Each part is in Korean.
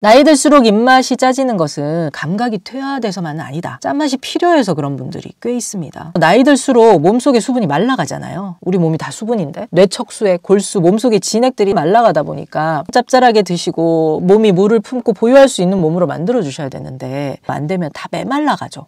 나이 들수록 입맛이 짜지는 것은 감각이 퇴화돼서만은 아니다. 짠맛이 필요해서 그런 분들이 꽤 있습니다. 나이 들수록 몸속에 수분이 말라가잖아요. 우리 몸이 다 수분인데 뇌척수에 골수, 몸속의 진액들이 말라가다 보니까 짭짤하게 드시고 몸이 물을 품고 보유할 수 있는 몸으로 만들어 주셔야 되는데 안 되면 다 메말라가죠.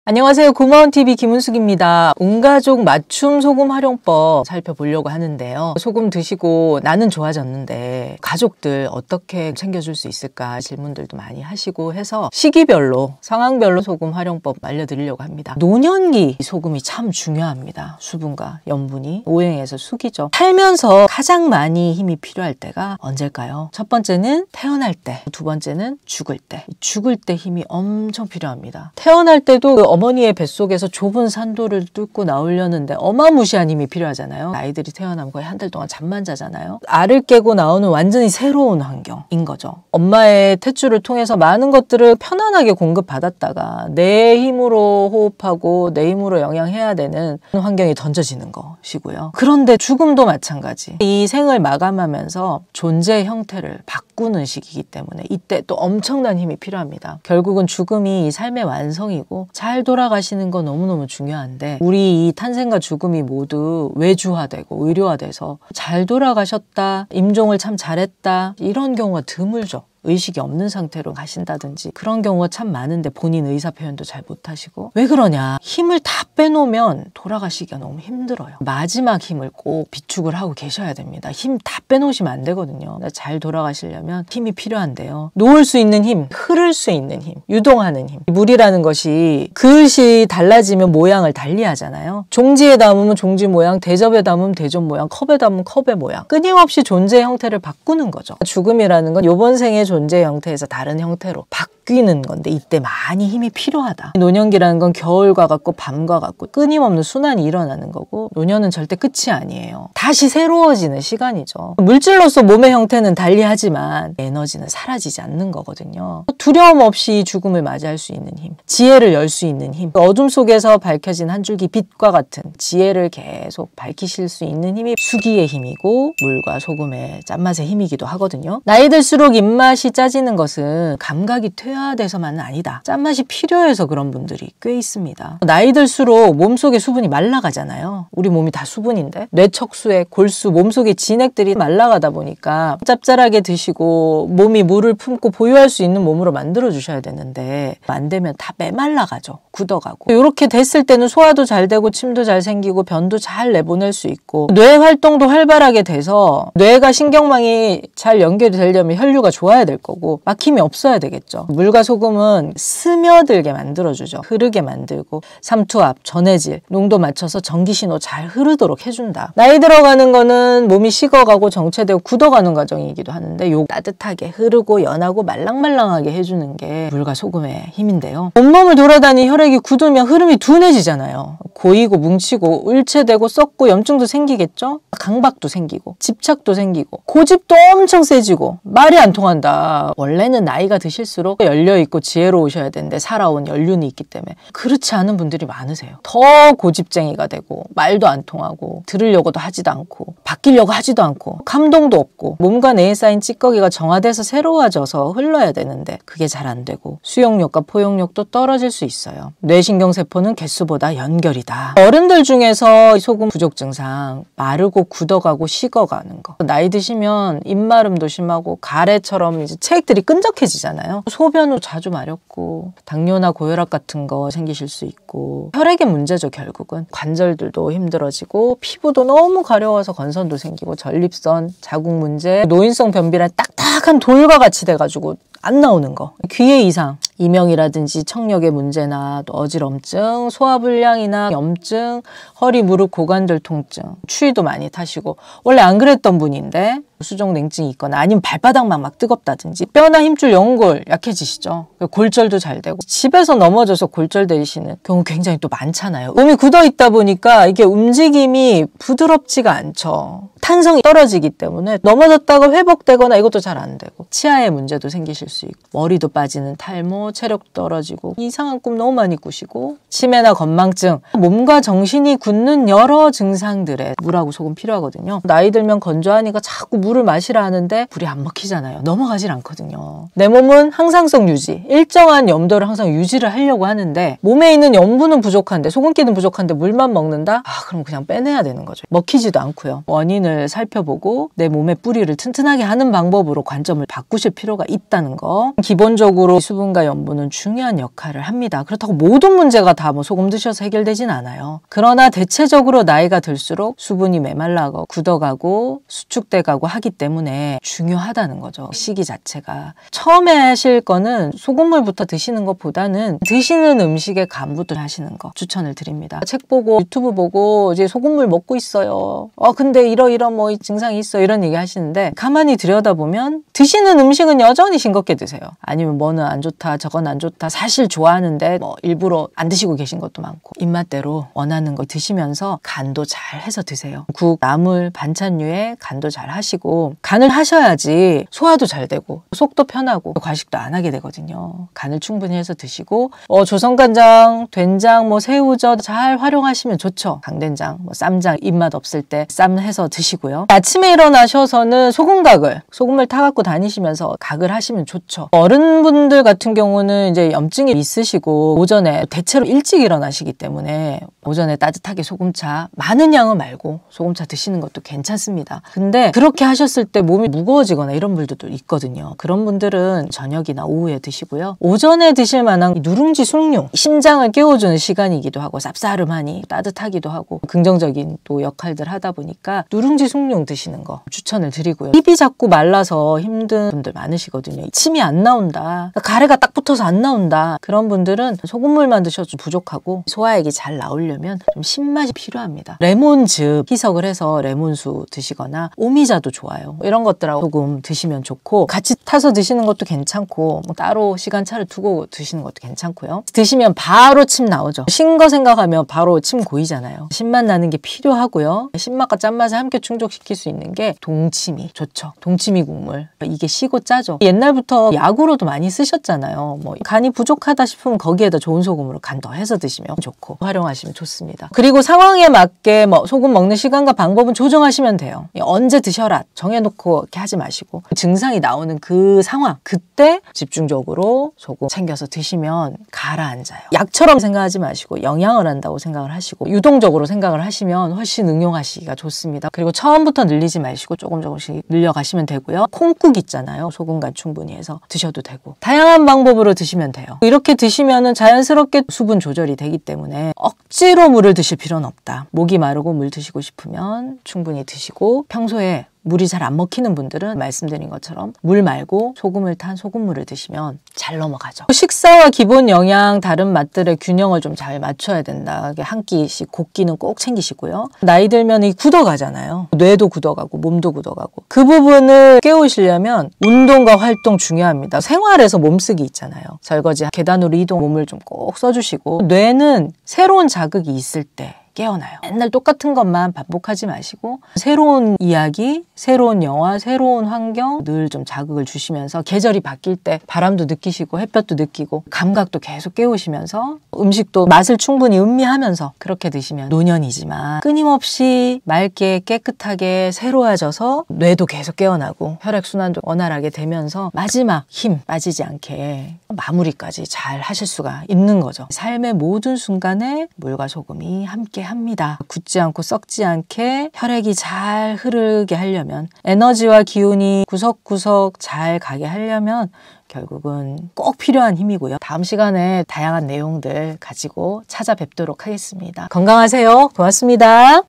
안녕하세요. 고마운TV 김은숙입니다. 온가족 맞춤 소금 활용법 살펴보려고 하는데요. 소금 드시고 나는 좋아졌는데 가족들 어떻게 챙겨줄 수 있을까 질문들도 많이 하시고 해서 시기별로 상황별로 소금 활용법 알려드리려고 합니다. 노년기 소금이 참 중요합니다. 수분과 염분이 오행에서 숙이죠. 살면서 가장 많이 힘이 필요할 때가 언제일까요? 첫 번째는 태어날 때, 두 번째는 죽을 때. 죽을 때 힘이 엄청 필요합니다. 태어날 때도 어머니의 뱃속에서 좁은 산도를 뚫고 나오려는데 어마무시한 힘이 필요하잖아요. 아이들이 태어나면 거의 한 달 동안 잠만 자잖아요. 알을 깨고 나오는 완전히 새로운 환경인 거죠. 엄마의 탯줄을 통해서 많은 것들을 편안하게 공급받았다가 내 힘으로 호흡하고 내 힘으로 영양해야 되는 환경이 던져지는 것이고요. 그런데 죽음도 마찬가지. 이 생을 마감하면서 존재 형태를 바꾸는 시기이기 때문에 이때 또 엄청난 힘이 필요합니다. 결국은 죽음이 이 삶의 완성이고 잘 돌아가시는 건 너무너무 중요한데 우리 이 탄생과 죽음이 모두 외주화되고 의료화돼서 잘 돌아가셨다, 임종을 참 잘했다 이런 경우가 드물죠. 의식이 없는 상태로 가신다든지 그런 경우가 참 많은데 본인 의사 표현도 잘 못하시고 왜 그러냐? 힘을 다 빼놓으면 돌아가시기가 너무 힘들어요. 마지막 힘을 꼭 비축을 하고 계셔야 됩니다. 힘 다 빼놓으시면 안 되거든요. 잘 돌아가시려면 힘이 필요한데요. 놓을 수 있는 힘, 흐를 수 있는 힘, 유동하는 힘. 물이라는 것이 그릇이 달라지면 모양을 달리 하잖아요. 종지에 담으면 종지 모양, 대접에 담으면 대접 모양, 컵에 담으면 컵의 모양. 끊임없이 존재 형태를 바꾸는 거죠. 죽음이라는 건 이번 생에 존재 형태에서 다른 형태로 바뀌는 건데 이때 많이 힘이 필요하다. 노년기라는 건 겨울과 같고 밤과 같고 끊임없는 순환이 일어나는 거고 노년은 절대 끝이 아니에요. 다시 새로워지는 시간이죠. 물질로서 몸의 형태는 달리하지만 에너지는 사라지지 않는 거거든요. 두려움 없이 죽음을 맞이할 수 있는 힘, 지혜를 열 수 있는 힘, 어둠 속에서 밝혀진 한 줄기 빛과 같은 지혜를 계속 밝히실 수 있는 힘이 수기의 힘이고 물과 소금의 짠맛의 힘이기도 하거든요. 나이 들수록 입맛이 짜지는 것은 감각이 퇴화돼서만은 아니다. 짠맛이 필요해서 그런 분들이 꽤 있습니다. 나이 들수록 몸속에 수분이 말라가잖아요. 우리 몸이 다 수분인데 뇌척수에 골수, 몸속의 진액들이 말라가다 보니까 짭짤하게 드시고 몸이 물을 품고 보유할 수 있는 몸으로 만들어 주셔야 되는데 안 되면 다 메말라가죠. 굳어가고 이렇게 됐을 때는 소화도 잘 되고 침도 잘 생기고 변도 잘 내보낼 수 있고 뇌 활동도 활발하게 돼서 뇌가 신경망이 잘 연결이 되려면 혈류가 좋아야 될 거고 막힘이 없어야 되겠죠. 물과 소금은 스며들게 만들어주죠. 흐르게 만들고 삼투압, 전해질, 농도 맞춰서 전기신호 잘 흐르도록 해준다. 나이 들어가는 거는 몸이 식어가고 정체되고 굳어가는 과정이기도 하는데 요 따뜻하게 흐르고 연하고 말랑말랑하게 해주는 게 물과 소금의 힘인데요. 온몸을 돌아다니 혈액이 굳으면 흐름이 둔해지잖아요. 고이고 뭉치고 울체되고 썩고 염증도 생기겠죠? 강박도 생기고 집착도 생기고 고집도 엄청 세지고 말이 안 통한다. 원래는 나이가 드실수록 열려있고 지혜로우셔야 되는데 살아온 연륜이 있기 때문에 그렇지 않은 분들이 많으세요. 더 고집쟁이가 되고 말도 안 통하고 들으려고도 하지도 않고 바뀌려고 하지도 않고 감동도 없고 몸과 뇌에 쌓인 찌꺼기가 정화돼서 새로워져서 흘러야 되는데 그게 잘 안 되고 수용력과 포용력도 떨어질 수 있어요. 뇌신경세포는 개수보다 연결이다. 어른들 중에서 소금 부족 증상 마르고 굳어가고 식어가는 거 나이 드시면 입마름도 심하고 가래처럼 이제 체액들이 끈적해지잖아요. 소변 후 자주 마렵고 당뇨나 고혈압 같은 거 생기실 수 있고 혈액의 문제죠. 결국은 관절들도 힘들어지고 피부도 너무 가려워서 건선도 생기고 전립선, 자궁 문제, 노인성 변비란 딱딱한 돌과 같이 돼가지고 안 나오는 거 귀의 이상 이명이라든지 청력의 문제나 또 어지럼증, 소화불량이나 염증, 허리, 무릎, 고관절 통증, 추위도 많이 타시고 원래 안 그랬던 분인데 수족냉증이 있거나 아니면 발바닥만 막 뜨겁다든지 뼈나 힘줄 연골 약해지시죠. 골절도 잘 되고 집에서 넘어져서 골절되시는 경우 굉장히 또 많잖아요. 몸이 굳어 있다 보니까 이게 움직임이 부드럽지가 않죠. 탄성이 떨어지기 때문에 넘어졌다가 회복되거나 이것도 잘 안 되고 치아의 문제도 생기실 수 있고, 머리도 빠지는 탈모, 체력 떨어지고, 이상한 꿈 너무 많이 꾸시고, 치매나 건망증, 몸과 정신이 굳는 여러 증상들에 물하고 소금 필요하거든요. 나이 들면 건조하니까 자꾸 물을 마시라 하는데 물이 안 먹히잖아요. 넘어가질 않거든요. 내 몸은 항상성 유지, 일정한 염도를 항상 유지를 하려고 하는데 몸에 있는 염분은 부족한데, 소금기는 부족한데 물만 먹는다? 그럼 그냥 빼내야 되는 거죠. 먹히지도 않고요. 원인을 살펴보고 내 몸의 뿌리를 튼튼하게 하는 방법으로 관점을 바꾸실 필요가 있다는 거. 기본적으로 수분과 염분은 중요한 역할을 합니다. 그렇다고 모든 문제가 다 뭐 소금 드셔서 해결되진 않아요. 그러나 대체적으로 나이가 들수록 수분이 메말라고 굳어가고 수축돼가고 하기 때문에 중요하다는 거죠. 시기 자체가. 처음에 하실 거는 소금물부터 드시는 것보다는 드시는 음식에 간부들 하시는 거 추천을 드립니다. 책 보고 유튜브 보고 이제 소금물 먹고 있어요. 근데 이런 뭐 증상이 있어, 이런 얘기 하시는데 가만히 들여다보면 드시는 음식은 여전히 싱겁게 드세요. 아니면 뭐는 안 좋다, 저건 안 좋다, 사실 좋아하는데 뭐 일부러 안 드시고 계신 것도 많고, 입맛대로 원하는 거 드시면서 간도 잘 해서 드세요. 국, 나물, 반찬류에 간도 잘 하시고, 간을 하셔야지 소화도 잘 되고 속도 편하고 과식도 안 하게 되거든요. 간을 충분히 해서 드시고, 조선간장, 된장, 뭐 새우젓 잘 활용하시면 좋죠. 강된장, 뭐 쌈장, 입맛 없을 때 쌈 해서 드시고요. 아침에 일어나셔서는 소금을 타갖고 다니시면서 각을 하시면 좋죠. 어른분들 같은 경우는 이제 염증이 있으시고 오전에 대체로 일찍 일어나시기 때문에 오전에 따뜻하게 소금차, 많은 양은 말고 소금차 드시는 것도 괜찮습니다. 근데 그렇게 하셨을 때 몸이 무거워지거나 이런 분들도 있거든요. 그런 분들은 저녁이나 오후에 드시고요. 오전에 드실 만한 누룽지 숭늉, 심장을 깨워주는 시간이기도 하고 쌉싸름하니 따뜻하기도 하고 긍정적인 또 역할들 하다 보니까 누룽지 숭늉 드시는 거 추천을 드리고요. 입이 자꾸 말라서 힘든 분들 많으시거든요. 침이 안 나온다, 가래가 딱 붙어서 안 나온다, 그런 분들은 소금물만 드셔도 부족하고 소화액이 잘 나오려면 좀 신맛이 필요합니다. 레몬즙 희석을 해서 레몬수 드시거나 오미자도 좋아요. 이런 것들하고 소금 드시면 좋고, 같이 타서 드시는 것도 괜찮고, 뭐 따로 시간차를 두고 드시는 것도 괜찮고요. 드시면 바로 침 나오죠. 신 거 생각하면 바로 침 고이잖아요. 신맛 나는 게 필요하고요. 신맛과 짠맛을 함께 충족시킬 수 있는 게 동치미 좋죠. 동치미 국물. 이게 시고 짜죠. 옛날부터 약으로도 많이 쓰셨잖아요. 뭐 간이 부족하다 싶으면 거기에다 좋은 소금으로 간 더해서 드시면 좋고 활용하시면 좋습니다. 그리고 상황에 맞게 뭐 소금 먹는 시간과 방법은 조정하시면 돼요. 언제 드셔라 정해놓고 이렇게 하지 마시고, 증상이 나오는 그 상황, 그때 집중적으로 소금 챙겨서 드시면 가라앉아요. 약처럼 생각하지 마시고 영양을 한다고 생각을 하시고 유동적으로 생각을 하시면 훨씬 응용하시기가 좋습니다. 그리고 처음부터 늘리지 마시고 조금씩 늘려가시면 되고요. 콩국 있잖아요. 소금간 충분히 해서 드셔도 되고, 다양한 방법으로 드시면 돼요. 이렇게 드시면은 자연스럽게 수분 조절이 되기 때문에 억지로 물을 드실 필요는 없다. 목이 마르고 물 드시고 싶으면 충분히 드시고, 평소에 물이 잘 안 먹히는 분들은 말씀드린 것처럼 물 말고 소금을 탄 소금물을 드시면 잘 넘어가죠. 식사와 기본 영양, 다른 맛들의 균형을 좀 잘 맞춰야 된다. 한 끼씩 곡기는 꼭 챙기시고요. 나이 들면 이 굳어가잖아요. 뇌도 굳어가고 몸도 굳어가고, 그 부분을 깨우시려면 운동과 활동 중요합니다. 생활에서 몸쓰기 있잖아요. 설거지, 계단으로 이동, 몸을 좀 꼭 써주시고, 뇌는 새로운 자극이 있을 때 깨어나요. 맨날 똑같은 것만 반복하지 마시고 새로운 이야기, 새로운 영화, 새로운 환경 늘 좀 자극을 주시면서 계절이 바뀔 때 바람도 느끼시고 햇볕도 느끼고 감각도 계속 깨우시면서 음식도 맛을 충분히 음미하면서 그렇게 드시면 노년이지만 끊임없이 맑게 깨끗하게 새로워져서 뇌도 계속 깨어나고 혈액순환도 원활하게 되면서 마지막 힘 빠지지 않게 마무리까지 잘 하실 수가 있는 거죠. 삶의 모든 순간에 물과 소금이 함께 합니다. 굳지 않고 썩지 않게 혈액이 잘 흐르게 하려면, 에너지와 기운이 구석구석 잘 가게 하려면 결국은 꼭 필요한 힘이고요. 다음 시간에 다양한 내용들 가지고 찾아뵙도록 하겠습니다. 건강하세요. 고맙습니다.